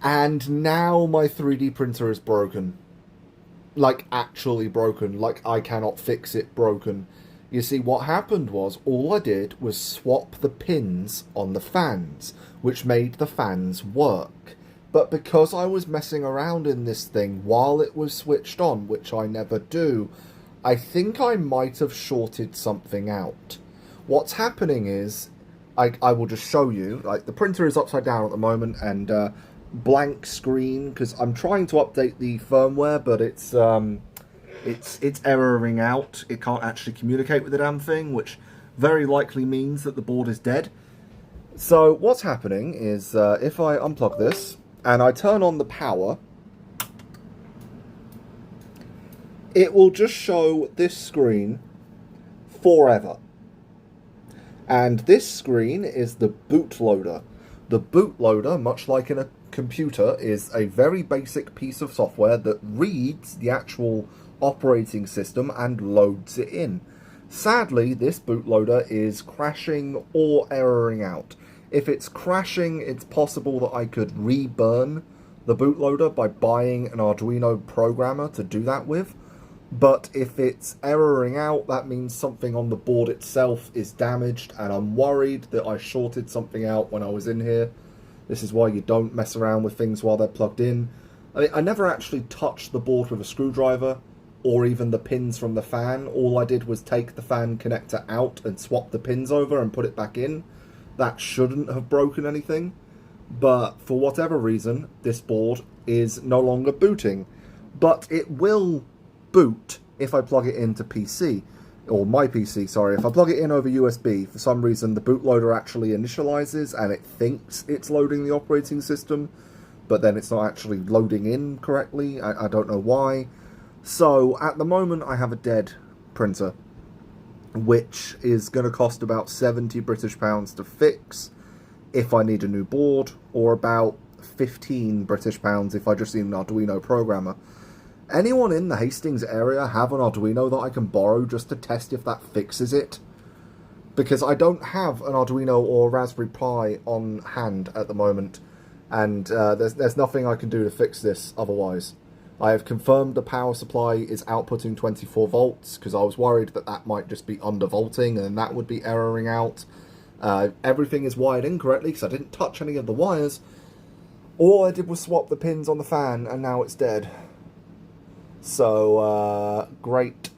And now my 3D printer is broken. Like, actually broken. Like, I cannot fix it broken. You see, what happened was, all I did was swap the pins on the fans, which made the fans work. But because I was messing around in this thing while it was switched on, which I never do, I think I might have shorted something out. What's happening is, I will just show you, like, the printer is upside down at the moment, and blank screen, because I'm trying to update the firmware, but it's erroring out. It can't actually communicate with the damn thing, which very likely means that the board is dead. So what's happening is, if I unplug this, and I turn on the power, it will just show this screen forever. And this screen is the bootloader. The bootloader, much like in a computer, is a very basic piece of software that reads the actual operating system and loads it in. Sadly, this bootloader is crashing or erroring out. If it's crashing, it's possible that I could reburn the bootloader by buying an Arduino programmer to do that with. But if it's erroring out, that means something on the board itself is damaged, and I'm worried that I shorted something out when I was in here. This is why you don't mess around with things while they're plugged in. I mean, I never actually touched the board with a screwdriver, or even the pins from the fan. All I did was take the fan connector out and swap the pins over and put it back in. That shouldn't have broken anything, but for whatever reason, this board is no longer booting. But it will boot if I plug it into PC, or my PC, sorry. If I plug it in over USB, for some reason the bootloader actually initializes and it thinks it's loading the operating system, but then it's not actually loading in correctly. I don't know why. So at the moment I have a dead printer, which is going to cost about 70 British pounds to fix if I need a new board, or about 15 British pounds if I just need an Arduino programmer. Anyone in the Hastings area have an Arduino that I can borrow just to test if that fixes it? Because I don't have an Arduino or a Raspberry Pi on hand at the moment, and there's nothing I can do to fix this otherwise. I have confirmed the power supply is outputting 24 volts, because I was worried that that might just be undervolting and that would be erroring out. Everything is wired incorrectly because I didn't touch any of the wires. All I did was swap the pins on the fan, and now it's dead. So, great.